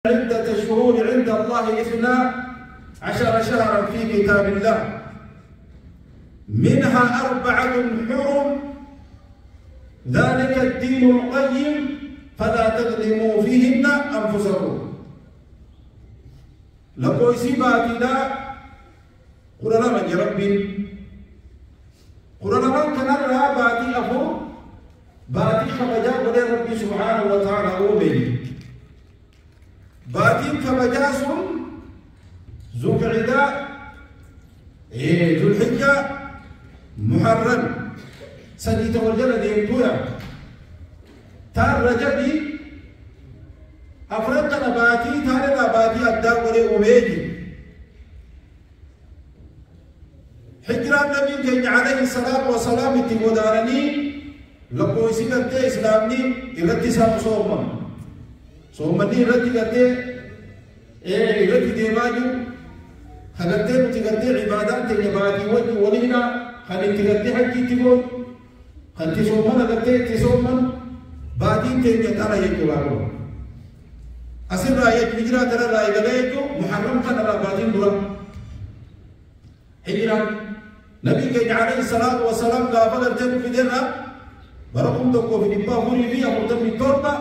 عدة الشهور عند الله 12 شهرا في كتاب الله منها 4 حرم ذلك الدين القيم فلا تظلموا فيهن أنفسكم لقوا سباتنا قل لمن يا ربي قل لمن كان رأى باتي أفو باتي خبجا قل ربي سبحانه وتعالى أوبي باتي خبجا سن ذو القعدة ذو الحجة محرم سنيت والجنة ديمتويا تار رجبي أفرقنا باتي تارنا باتي أدى ولي أميجي حجرة النبي عليه الصلاة والسلام اتمودارني لقوا سيكت إسلامني إرتي سام صومني إرتي كتة إرتي ديماجو خلتة نتكتة عبادات تنباتي ولينا خلتة كتة حجي تقول خلتة صومنا كتة تصومن باتين تنجة ترى يجوارو أصل رأي حجرة ترى رأي غلايجو محرم كان رأي باتين دورا حجرة نبي عليه الصلاة والسلام قال فقرتين في ديرها بركم تكو في دبا هوري في أمرتم في توربا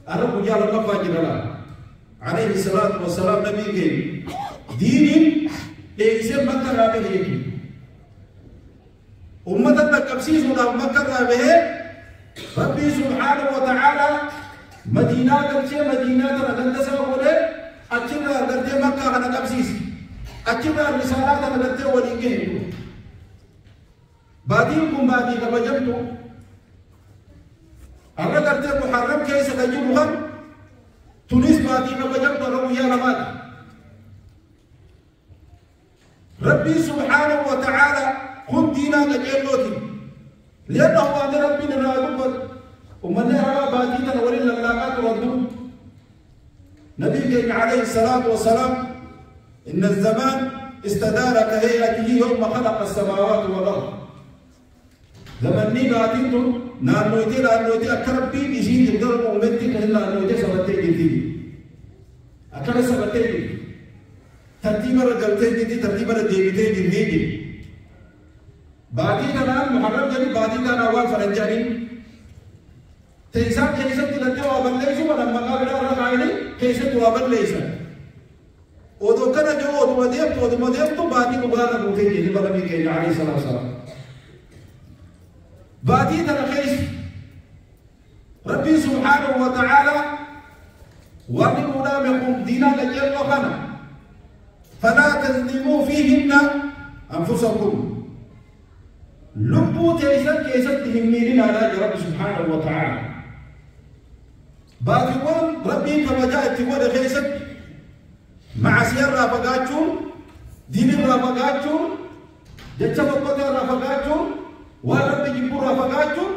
أنا بجال الله فاجر الله عليه الصلاة والسلام نبي دين إيسا مكة رابه يجي أمة التكبسيس ولا مكة رابه ربي سبحانه وتعالى مدينة كرشة مدينة تنقلت سوى أكثر قرد مكة أنا كبسيس أكثر رسالات أنا قرد وليكين باديكم بادي كبجمتو أنا قرد محرم كيس كجمهم تونس بادي كبجمتو رويا لمات ربي سبحانه وتعالى كن دينا كجلوتي لأنه أنا ربي نرادوك ومن يرى بادي تنولي للاقات ردو نبي عليه الصلاة والسلام إن الزمان استدار كهيئته يوم خلق السماوات والأرض زمن ني باتيتو نانويتي أكرب بي إشي يقدر أمتي كهلا نانويتي سبتي جدي أكرب سبتي جدي ترتيب رجلتي جدي ترتيب رجيبتي جدي باتي كنان محرم جدي باتي كان أول فرنجاني تيسان كيسة تلتي وابن ليسو ونما قابل رخائني كيسة وابن ليسا ودو كان جو ودو مديب تو باتي مبارك بوتي جدي بلمي كي عليه الصلاة والسلام باتي تنخيش ربي سبحانه وتعالى ومن أولامكم دينا لجل وخنا فلا تظلموا فيهن أنفسكم لبو تيسن كيسن تهمينين على رب سبحانه وتعالى باتيوان ربي كما جاء تقول خيسن مع سير رافقاتهم دين رافقاتهم جتشا بقوة رافقاتهم ورب جبور رافقاتهم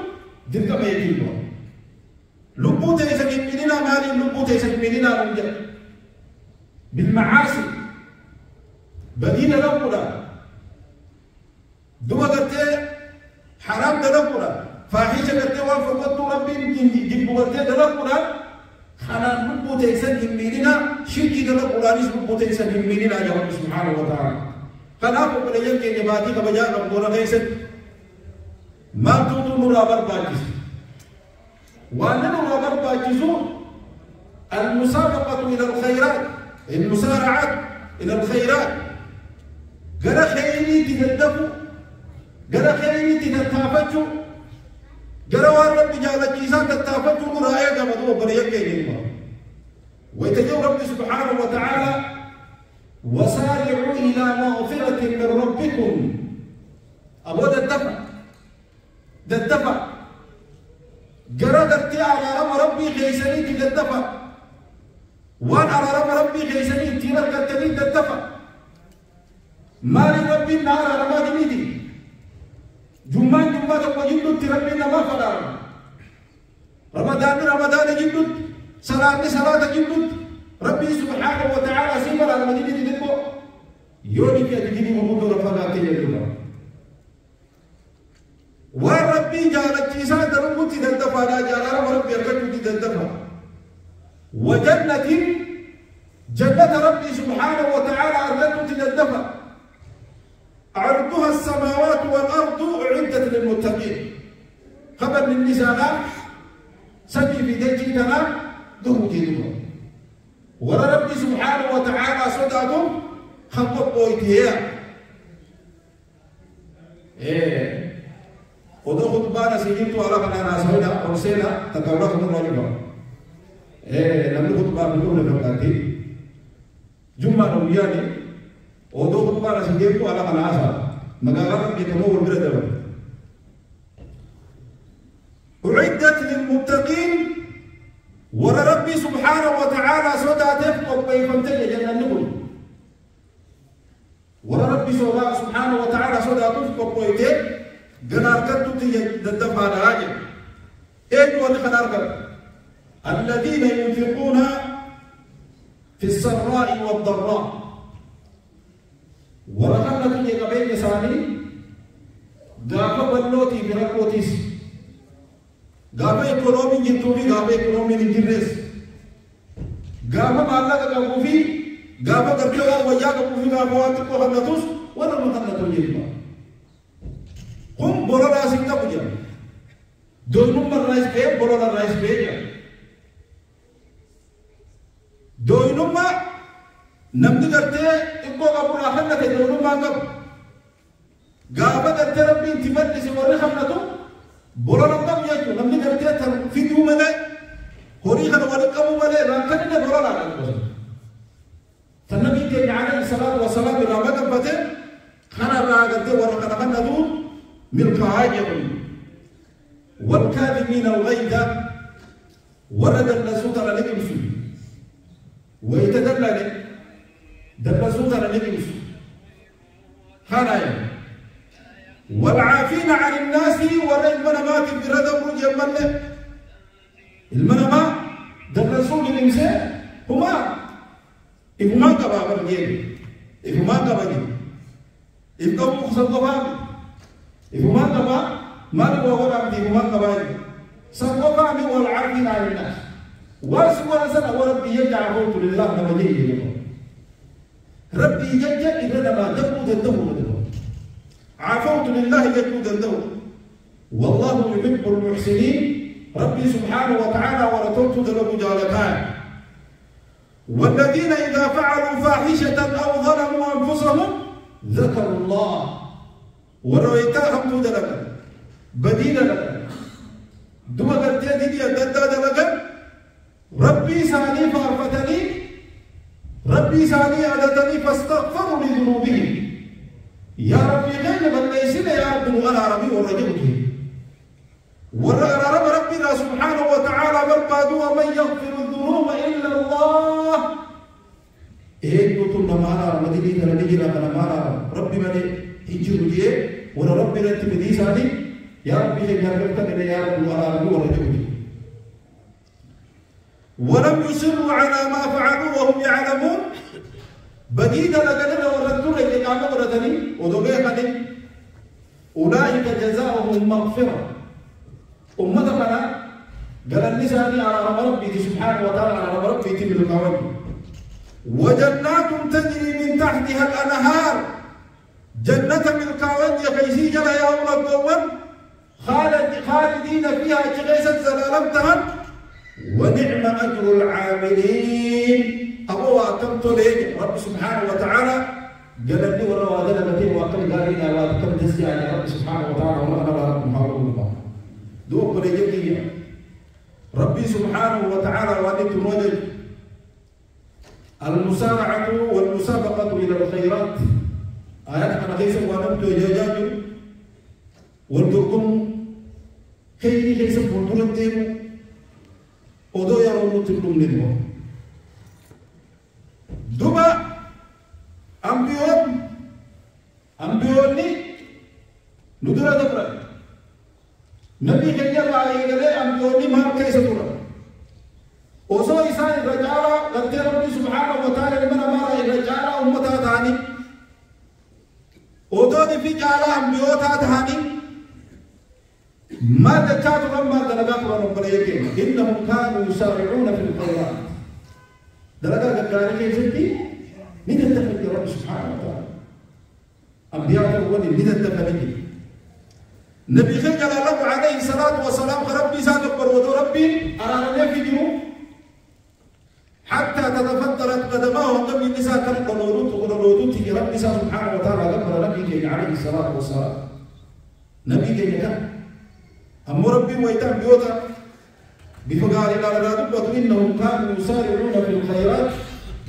دلك ما يجيبوا لبو تيسن يميننا مالي لبو تيسن يميننا رمجا بالمعاصي بدين لبولا دوما قرتي حرام دلبولا فاحشة قرتي وفقدت ربي جبو قرتي دلبولا خلال لبو تيسن يميننا شركي دلبولا نس لبو تيسن يميننا يا رب سبحانه وتعالى خلافه بلا يمكن يباتي كبجاء ربنا خيسن ما تودو مرابر باجس وانا مرابر باجسو المسابقة إلى الخيرات المسارعة إلى الخيرات قال خيري تددفو قال خيري تدتافتشو قال والرب جعل الجيسان تدتافتشو مرايا قامدوا بريك يجيبا ويتجو رب سبحانه وتعالى وسارعوا إلى مغفرة من ربكم أبو ددفع قرأت على ربي خيساني تددفع وان على ربي خيساني تيرك التنين ددفع مالي ربي النار على ما دميدي جمان تقوى جندد تربينا ما فدار رمضان جندد صلاة جندد ربي سبحانه وتعالى سيبر على مدينة دنبو يوني في أدقيني ومدو رفقاتي يدولا وربي جالت جيسان درموتي دندفا لا جالا وربي أركتوتي دندفا وجنة جنة ربي سبحانه وتعالى أردت تجدفها عرضها السماوات والأرض أعدت للمتقين خبر للنساء سجي في دجيتنا دهوتي دهو ورى ربي سبحانه وتعالى صدعتهم خبر بويتها ودو خطبانا سيجيبتو على قنانا سوينا ورسينا تقولكم الرجل لم خطبانا بدون فقاتي جمعة نوياني ودو خطبانا سيجيبتو على قنانا مقالة بيتمو والبرد أعدت للمتقين ورى ربي سبحانه وتعالى صدعته وبيفمتلي جنة النبل ورى ربي سبحانه وتعالى صدعته وبيفمتلي جنار كتو تدفع على هاجر ايه اللي خنار الذين ينفقون في السراء والضراء ورخلنا تجي قبيل يساني غافا بلوتي برقوتيس غافا ايكونومي جنتومي غافا ايكونومي نجرس غافا مالا كاكوفي غافا كرتوا ويا كاكوفي غافا واتكو خناتوس ولا مخناتو جيبا هم بولا سيكتا بجا دونم رايس بي بولا رايس بي دونم نمدي کرتے اکو قبول آخر نتے دونم مانگب غابا کرتے ربی انتمت لسی ورخ خمنتو بولا نمدم یجو نمدی کرتے تر فیدیو ملے ہوری خن ولقمو ملے رانکن نے بولا لاغا تنبی کے علیہ الصلاة والسلام رامد فتح خنا را کرتے ورخ خمنتو ملقاعي والكاذبين الغيظ ورد النسوط على نجمس ويتدلل دلسوط على نجمس خنايا والعافين عن الناس ورد المنامات بردم رجل المنامة دلسوط الإنسان هما إفما كبابا جيب إفما كبابا إفما مخصوصا إفما كبا ما نبغى ولا بدي إفما كبا سبقا من والعافين عن الناس واسوا سنة وربي يجعل قوت لله نبجيه ربي يجعل إذا ما دبوا دبوا عفوت لله يجود الدور والله يحب المحسنين ربي سبحانه وتعالى ورتوت ذلك جالتان والذين إذا فعلوا فاحشة أو ظلموا أنفسهم ذكروا الله ورأيتاهم تدلك بديل لك دوما قلتين دي أدداد لك ربي ساني فأرفتني ربي ساني أدتني فاستغفروا لذنوبهم يا ربي غير من ليسنا يا رب وأنا ربي ورجوته ورأى ربنا سبحانه وتعالى بربادوا ومن يغفر الذنوب إلا الله إيه قلتم لما أنا مديني ترى نجي لما أنا ربي من يجيب لي ورا ربي رنت بدي سادي يا ربي غير من يا رب وأنا ربي ورجوته ولم يصروا على ما فعلوا وهم يعلمون بديدا لقدنا وردتنا إلى قامة وردني ودوبيخني أولئك جزاؤهم مغفرة أمتنا قال النساني على ربي سبحانه وتعالى على ربي تبل القواني وجنات تجري من تحتها الأنهار جنة من القواني كيسي جل يا أولى القوان خالدين فيها جغيسة زلالمتها ونعم أجر العاملين أبو أكمت لك رب سبحانه وتعالى قال لي ورا وادنا بتي وأكل قالينا وأكل دسي على رب سبحانه وتعالى والله أنا رب محاول الله دوق لجدي ربي سبحانه وتعالى وأنت نودج المسارعة والمسابقة إلى الخيرات آيات أنا ليس وأنت جاجاج والدكم خيري ليس بندور الدين ودو يرون تبلم للمو دوبا أمبيوني ندرا دبرا نبي كنيا لاي غلي أمبيوني ما كيس دورا وسو إنسان رجالا قدر ربي سبحانه وتعالى لمن أمر رجالا أمتا ثاني ودو في جالا أمبيوتا ثاني ما تكاتب ما دلقات ونقليك إنهم كانوا يسارعون في الخيرات دلقا قال كيفتي نتتفق يا رب سبحانه وتعالى أنبياء الأول نتتفق نبي خلق الله عليه الصلاة والسلام ربي سادق ودو ربي أرانا في جنوب حتى تتفطرت قدماه قبل النساء كم قلولوت في ربي سبحانه وتعالى قبل نبي عليه الصلاة والسلام نبي كي أم ربي ويتم بيوتا بفقال إلى رادب إنهم كانوا يسارعون في الخيرات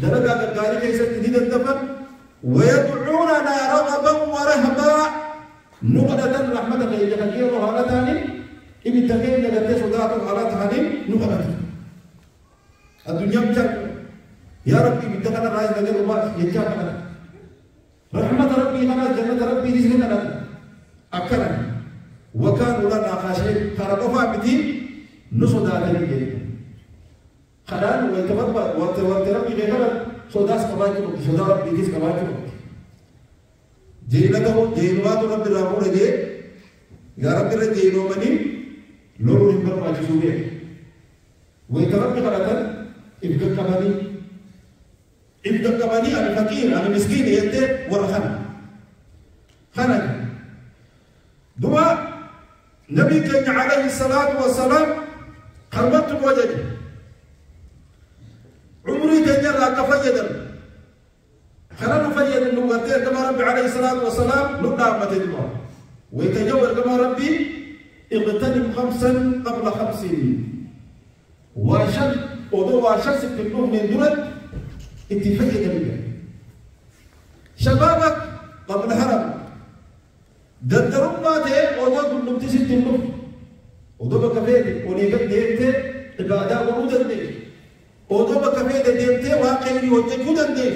درجة قال كيف تدين الدفن ويدعوننا رغبا ورهبا نقدة رحمة يجهجير على ثاني إبن تقين لغتي صداق على ثاني نقدة الدنيا بجاك يا ربي بتقنا الرئيس لغير الله يجاك رحمة ربي لنا جنة ربي رزقنا لنا أكرم وكانوا لنا خاشعين خرقوا بدي نصدا لنا خلال ويتبربر وتربي غير صداس كباكي صدا ربي كيس كباكي جيلته جيلوات رب الرحمن جي يا رب الجيلو مني لورو نمبر ما تشوفه ويتربي خلال إبقى كباني على الفقير على المسكين يده ورخان خنق دعاء نبي كان عليه الصلاة والسلام خربت وجهه عمري كان يرى كفيدا خلنا نفيد النبوتين كما ربي عليه الصلاة والسلام نبدأ متدمر ويتجول كما ربي اغتنم 5 قبل 5 وشد وضوء شخص تكون من دون اتفاقية جميلة شبابك قبل هرم دردرم ما تي وضوء كلهم تسد النوم وضوء بكفيتي ونيجب ديمتي عبادة ورودة دي وضوء بكفيتي ديمتي واقعي وجه جودة دي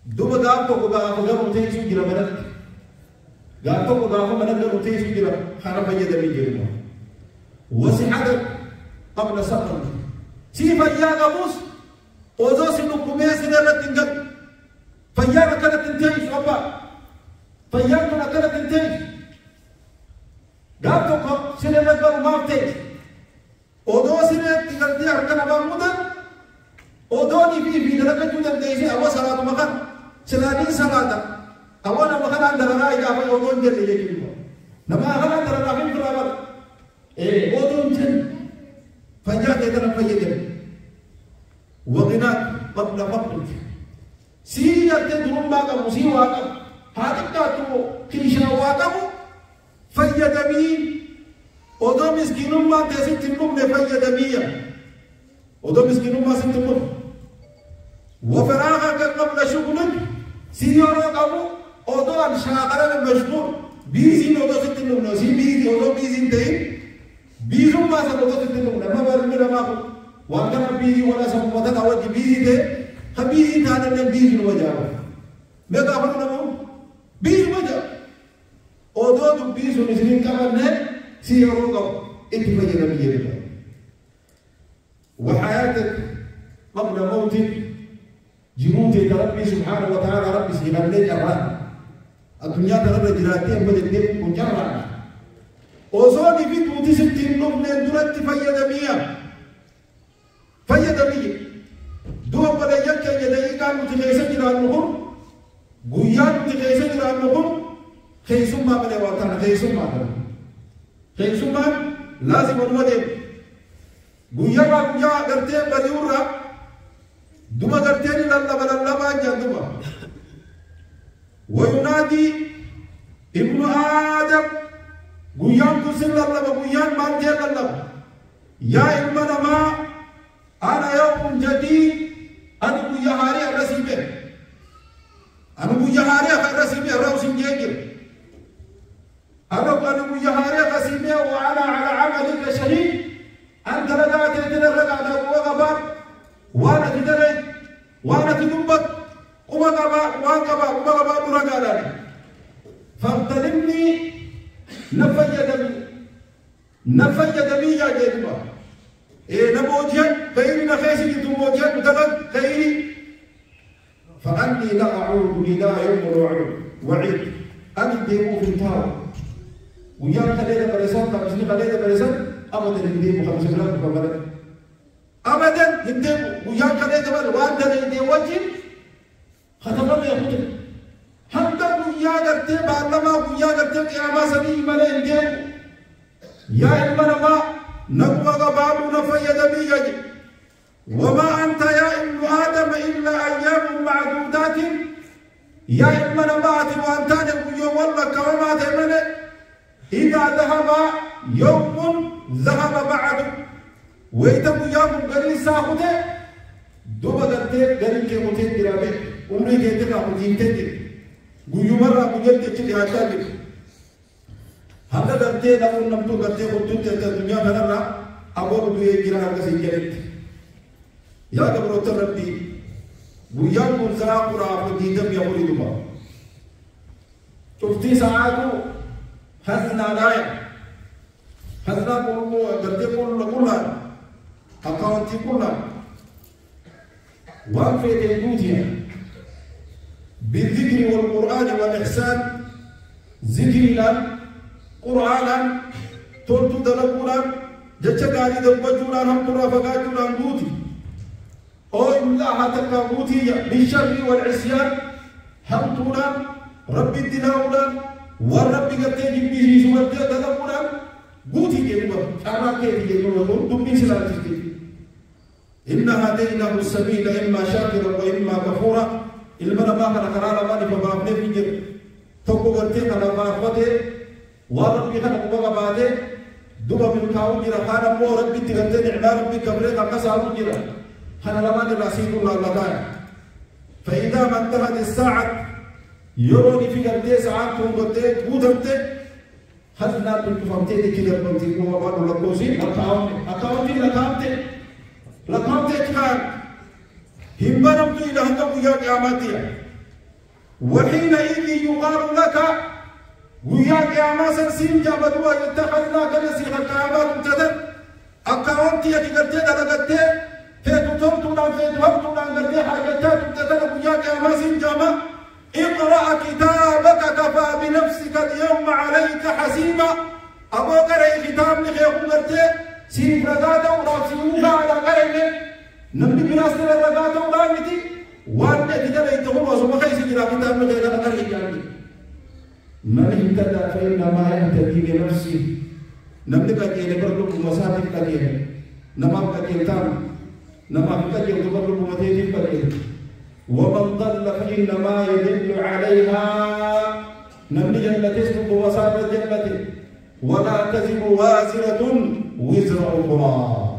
دوبا غافو غافو متيسو جرا منك غافو منك متيسو جرا خرب يدمي جرا وسحدك قبل سفر سيفا يا غموس وزوس النقومية سنرة تنقل فيانا كانت تنتهي أبا فيانا كانت تنتهي قابتك سنرة قبل ما فتح وزوس سنرة تنقل دي أركان أبا مدن ودوني في درجة جدا ديسي أبا صلاة مخان سلانين صلاة أولا مخان عند رأي أبا ودون جل يجيب نما أخنا عند رأي في الأمر ودون جل فجاء يدنا فيدنا وغناك قبل فقرك سيئة تدرم باقا مسيواك هذا كاتو كيشا واقبو فيد بي ودو مسكين ما تسيت النوم فيد بي ودو مسكين ما سيت النوم وفراغك قبل شغلك سيئة قبو ودو الشاقرة المشغول بيزين ودو سيت النوم نسي بيزي ودو بيزين دين بيزو ما سبب تتنو لما برمي لما هو وأنا بيزي ولا سبب ما تتعود بيزي ده خبيزي ثاني من بيزي الوجهه ما كافر نمو بيزي وجه أودو تو بيزو نسلين كمان نه سيروكو إتفاجئ نبيه وحياتك قبل موتك جنوتي ربي سبحانه وتعالى ربي سيغفر لك الرحمة الدنيا ترى جراتي أمبدك مجرد وصوني في توتي ستين نبنى درت فيد مية دوا بلا يكا يدعي كانوا تخيسا جرانهم قيان تخيسا جرانهم خيسوا ما بلا وطن خيسوا ما لازم المدين قيان قيان قرتين بديورا دوما قرتين للا بلا لما جندوما وينادي ابن آدم قيان كسر الله قيان مانجر الله يا إلما ما أنا يوم جديد أنا قيا هاري الرسيبة أنا قيا هاري الرسيبة روسين جيجر أنا قيا هاري الرسيبة وأنا على عملك شهيد أنت رجعت تدرج على وغبار وأنا تدرج وأنا تدمبك وغبار رجع فاغتنمني نفي دمي يا جدما نبوجيان خيري نخيسي تبوجيان متغد خيري فأني لا أعود إلى يوم الوعيد أني ديمو في التاو ويان خلينا برسان تمسني خلينا برسان أبدا ديمو 5 بلاد بمبلد أبدا هندم ويان كذا جبل وادنا يدي وجه ختمنا يهود حتى ويا قرتي بعلما ويا قرتي قيامة سني ملا هندم يا إلمنا ما نقوى بابو نفيد بيجي وما أنت يا ابن آدم إلا أيام معدودات يا إلمنا ما أتي وأنت يوم والله كما تمنى إذا ذهب يوم ذهب بعده ويتبو يوم قرين ساخده دوبا قرتي قرين كي متين درابه عمري كي تقع متين تدر قيو مرة قيل تجد هاتاك هذا قرتي نقول نمتو قرتي قدوت الدنيا بنرى أبو بدوية جرها كسيجرت يا قبروت ربي ويوم منزرع قرآن ديدم يقولي دوبا شفتي ساعاتو حزنا لايا حزنا كله قرتي كله أكاونتي كله وانفي تنبوتيا بالذكر والقرآن والإحسان ذكرنا قرآنا تولتو دلقونا جتشكالي دلبجونا هم ترافقاتنا نبوتي أو إملاها حتى بوتي بالشر والعصيان هم تونا ربي الدناونا والرب قتيجي به سورة دلقونا بوتي كيما أنا كيف يقولون دمي سلاتي إن هديناه السبيل إما شاكرا وإما كفورا المنا ما كان قرارا ما نفبابني في جر توكو قرتي كنا ما أخوته وربي كنا قبضا بعده دوبا من كاو جرا كان مو ربي تغتي نعمة ربي كبري كنا سارو جرا كنا لما نراسيل الله لكان فإذا ما انتهت الساعة يروني في قرتي ساعات كون قرتي بودمتي خذنا بالكفامتي دي كده بنتي كوما بانو لكوسي أكاونتي لكامتي كان همبنمت إلى هندم يا قيامتي وحينئذ يقال لك ويا قيامة سنسين جابدوا يتخذنا كنسيخ القيامات امتدد أكاونتي يتقرتي دلقتي فيتو تمتنا فيتو همتنا قرتي حاجتات امتدد ويا قيامة سنجامة اقرأ كتابك كفى بنفسك اليوم عليك حسيبا أبو قرأ كتاب لخيكم قرتي سيف رقاته ورافسيوها على قرأي نمني بناس الرقاته ورامتي وانا كده ليتهم وصوما خيسي جرا كتاب لخيك أنا قرأي جاني من اهتدى فإنما يهتدي لنفسه نمني كجيل برلوك مساتك كجيل نمام كجيل تام نمام كجيل تبرلوك متيتي كجيل ومن ضل فإنما يدل عليها نمني جنة اسمك وصاب الجنة ولا تزر وازرة وزر أخرى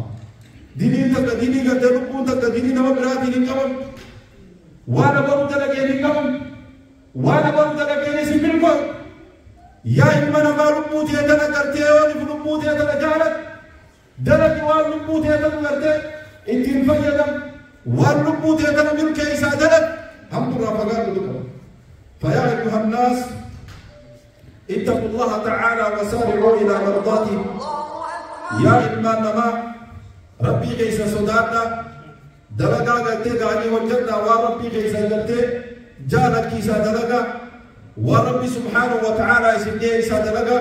ديني تك ديني قد ربو تك ديني نما برا ديني كم وانا برو تلقيني كم وانا برو تلقيني سبيلكم يا إما نما ربو تيتنا كرتي ونف ربو تيتنا جالت دلق وان ربو تيتنا كرتي انتين فيدم وان ربو تيتنا ملك إيسا دلق هم ترى فقال لكم فيا أيها الناس اتقوا الله تعالى وسارعوا إلى مرضاته يا إما نما ربي كيس صداقنا دلقا قلت غاني وجدنا وربي كيس قلت جالك كيسا دلقا وربي سبحانه وتعالى يسدي إيسا دلقا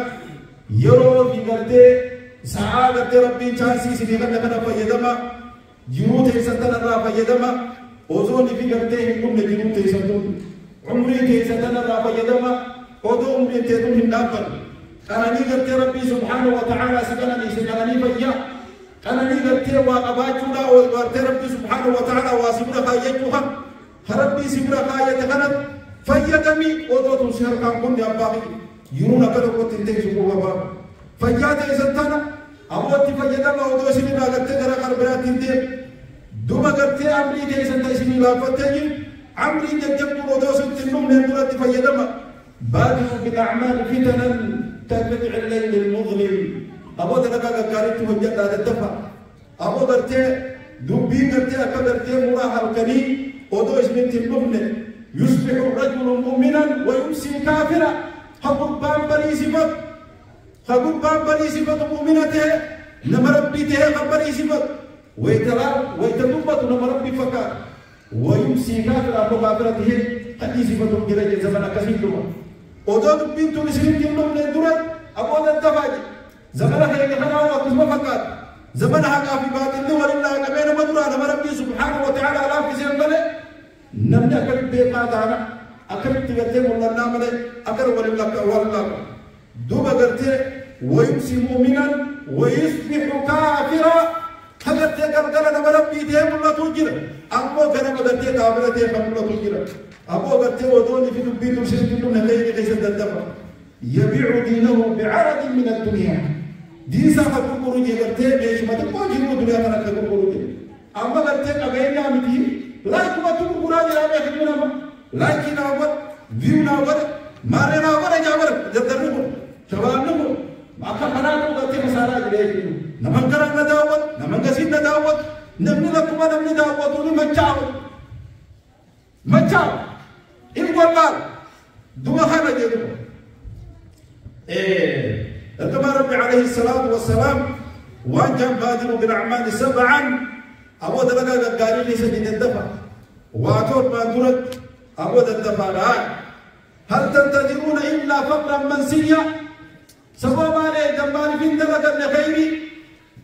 يرو في قلت سعادة ربي چانسي سنغن من فيدما جنوت إيسا تنرى فيدما وزوني في قلت هم جنوت إيسا تن عمري كيسا تنرى فيدما ودو عمري تيتم هندابا أنا نيقلت ربي سبحانه وتعالى سكنني سكنني فيا أنا نيقلت وقباتنا وقلت ربي سبحانه وتعالى واسبنا خايتها ربي سبنا خايت خنت فيدمي ودو تنسير كان كن يباقي يرونا كده قلت انتهي سبوه بابا فيات إيسانتنا أبوت فيدما ودو سبنا قلت درا قربرات انتهي دوما قلت عمري تيسانتا سبنا لافتين عمري جبت ودو سبتنم لندرات فيدما بادروا بالأعمال فتنا تتبع الليل المظلم أبو درجة كاريت وجد هذا الدفع أبو درتي دبي درتي أكبرتي مراها الكني ودو اسمنت المبنى يصبح الرجل مؤمنا ويمسي كافرا حقوق بامبري صفة مؤمنته نمربيته خبري صفة ويتدبت نمربي فكار ويمسي كافرا أبو كافرته هذه صفة جلجة زمن كثير ودود بنتو نسلم جنوب ندرت أبو الدفاج زمانه هيك خنا وقسم فقط زمنها في باطل ولله كمين مدرا نما ربي سبحانه وتعالى على في سنبله نمني أكل بيقات أنا أكل تقتل ولا نامله أكل ولا دوبا قرتي ويمسي مؤمنا ويصبح كافرا حدث قال نما ربي ديم ولا توجر أبو كان قرتي كافرا ديم ولا توجر أبو قرتي ودوني في دبي تمشي تقول نهاية كيس الدفع يبيع دينه بعرض من الدنيا دين ساعة كوكورو جي قرتي بيش ما تقول جيبو دنيا كنا كوكورو جي أما قرتي كبيرنا متي لا كما تقول راجع يا بيخدمنا ما لكن أول فيونا أول مارنا أول جابر جدرنا شبابنا ما كان خناقو قرتي مسارا جريء نمان كرنا داود نمان كسينا داود نمني لكما نمني داود وني مچاو إن والله دوما خانا جيدو كما ربي عليه الصلاة والسلام وان كان بادر بالأعمال سبعا أبو دلقا قال لي سديد الدفع واتور ما درد أبو الدفع هل تنتظرون إلا فقرا منسيا سبوا ما لي دمبال فين دلقا لخيري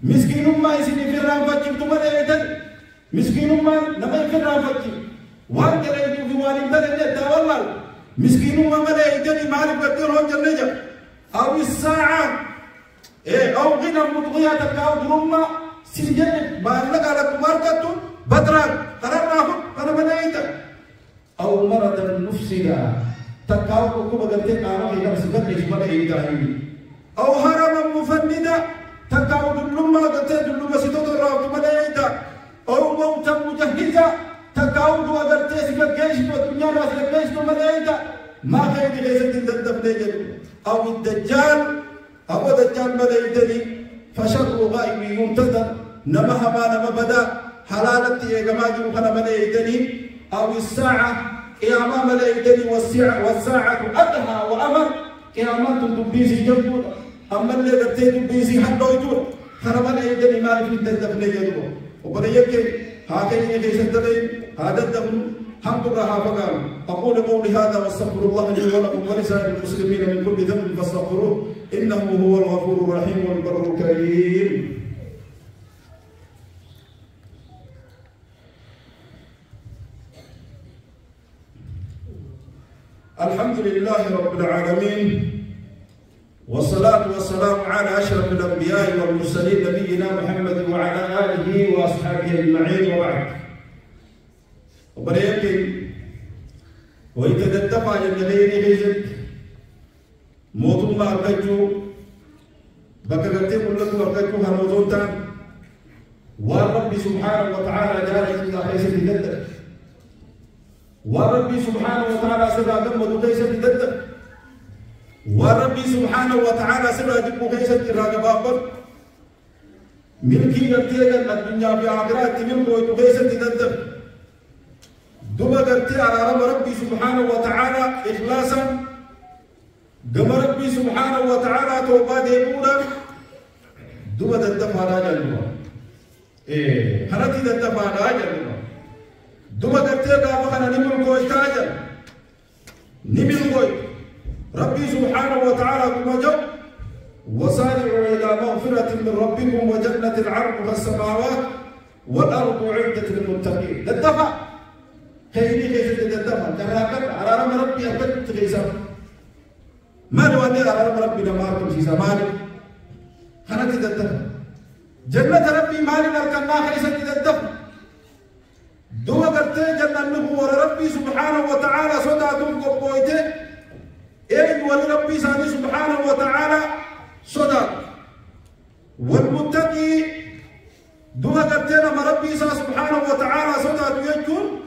مسكين ما يسني في الرام فجب تمالي مسكين ما نما في الرام فجب وان كريتو في والد دلقا والله مسكين ما مالي يدني مالك بدير هون جنجا أو الساعة أو غنى مضغية تكاو درما سنجن بارلك على كماركتو بدران قررناه أنا منايتا أو مرض مفسدا تكاو كوكو بغتين آما إذا مسكت إجمال إيجاهي أو هرما مفندا تكاو دلما غتين دلما سيطوط الرابط منايتا أو موتا مجهزا تكاو دو أغرتين سيكت جيش والدنيا راسل جيش منايتا ما خيري غيزة تندفني أو الدجال أو دجال بدا يدني فشر غائب ينتظر نمها ما نما بدا حلالتي يا جماعة وخنا بدا يدني أو الساعة قيامة بدا يدني والساعة أدنى وأمر قيامات تبيزي جنبنا أما اللي قبتين تبيزي حتى يجور خنا بدا يدني ما في الدفن يجور وبدا يبكي هكذا يجي سدلين هذا الدفن الحمد لله فقال أقول قولي هذا واستغفر الله لي ولكم ولسائر المسلمين من كل ذنب فاستغفروه إنه هو الغفور الرحيم والبر الكريم. الحمد لله رب العالمين والصلاة والسلام على أشرف الأنبياء والمرسلين نبينا محمد وعلى آله وأصحابه أجمعين وبعد. وبريكن ويتدفع للغير غيزت موتم ما أركجو بكرتي كلكم أركجو هنوزوتان وربي سبحانه وتعالى جاري إلى حيث تدد وربي سبحانه وتعالى سرى دم ودقيس تدد وربي سبحانه وتعالى سرى دم ودقيس تراغبابر ملكي نرتيجا الدنيا في آخرات ملك ودقيس تدد دوما قرتي على ربي سبحانه وتعالى إخلاصا دوما ربي سبحانه وتعالى توبة ديبونا دوما تدفع على جنوبا هنتي تدفع على جنوبا دوما قرتي دافعنا نمل قوي تاجا نمل قوي ربي سبحانه وتعالى كما جو وسارعوا إلى مغفرة من ربكم وجنة عرضها السماوات والأرض عدة للمتقين تدفع خيري كيف تتدفع جراكت على ربي أكد تغيسا ما نواني على ربي نماركم سيسا مالي خنا تتدفع جنة ربي مالي نركنا خيسا تتدفع دوا قرتي جنة نبو ربي سبحانه وتعالى صداتهم قبويته إيه ولربي ساني سبحانه وتعالى صدات والمتقي دوا قرتي نما ربي سبحانه وتعالى صدات يجون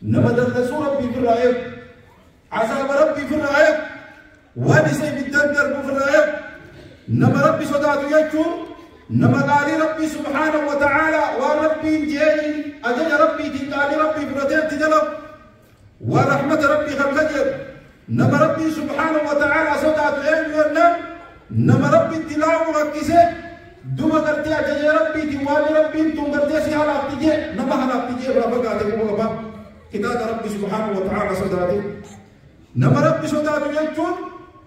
نما دلسوا ربي في الرأيب عذاب ربي في الرأيب ونسي بالدندر في الرأيب نما ربي صدات يجون نما قال ربي سبحانه وتعالى وربي جيني أجل ربي تقال ربي فرتين تدلب ورحمة ربي خلقجر نما ربي سبحانه وتعالى صدات يجون نما ربي التلاو ركسه دوما قرتي أجل ربي تقال ربي انتم قرتي سيحال أفتجي نما حال أفتجي ربك آتكم وقبا كتاب ربي سبحانه وتعالى صداته نما ربي صداته يجون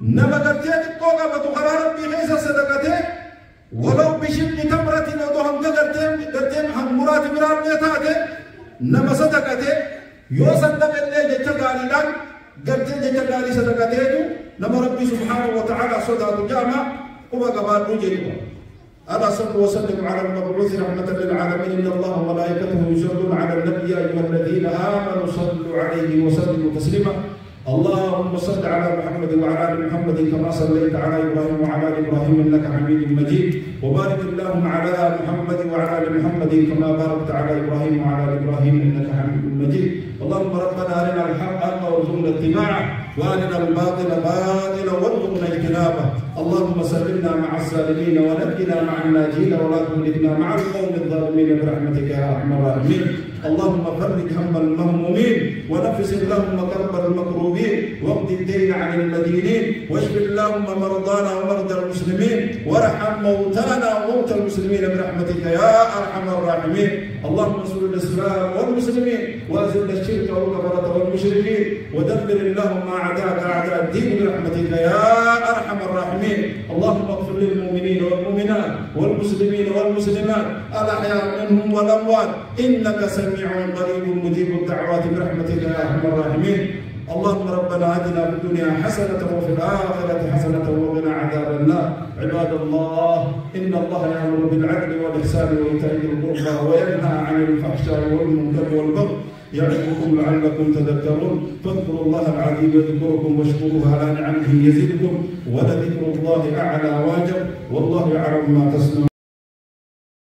نما قرتي تقوغا بتقرى ربي خيسا صدقته ولو بشق تمرة ودهم قرتم مرات مرات نتاته نما صدقته يو صدق اللي جتقالي لك قرتم جتقالي صدقته نما ربي سبحانه وتعالى صدقه جامع وما قبال نجربه. ألا صلوا وسلم على المبعوث رحمة للعالمين. إن الله وملائكته يصلون على النبي يا أيها الذين آمنوا صلوا عليه وسلموا تسليما. اللهم صل على محمد وعلى ال محمد كما صليت على ابراهيم وعلى ال ابراهيم انك حميد مجيد. وبارك اللهم على محمد وعلى ال محمد كما باركت على ابراهيم وعلى ال ابراهيم انك حميد مجيد. اللهم ربنا ارنا الحق حقا وارزقنا اتباعه وارنا الباطل باطلا وارزقنا اجتنابه. اللهم سلمنا مع السالمين ونجنا مع الناجين ولا تهلكنا مع القوم الظالمين برحمتك يا ارحم الراحمين. اللهم فرج هم المهمومين ونفس اللهم كرب المكروبين واقض الدين عن المدينين واشف اللهم مرضانا ومرضى المسلمين وارحم موتانا وموتى المسلمين برحمتك يا ارحم الراحمين. اللهم انصر الاسلام والمسلمين واذل الشرك والكفره والمشركين ودمر اللهم اعداءك اعداء الدين برحمتك يا ارحم الراحمين. اللهم اغفر للمؤمنين والمؤمنات والمسلمين والمسلمات الاحياء منهم والاموات انك سميع قريب مجيب الدعوات برحمتك يا ارحم الراحمين. اللهم ربنا اتنا في الدنيا حسنه وفي الاخره حسنه وقنا عذاب النار. عباد الله ان الله يامر بالعدل والاحسان وايتاء ذي القربى وينهى عن الفحشاء والمنكر والبغي يعظكم لعلكم تذكرون. فاذكروا الله العظيم يذكركم واشكروه على نعمه يزدكم ولذكر الله اعلى واجب والله يعلم ما تصنعون.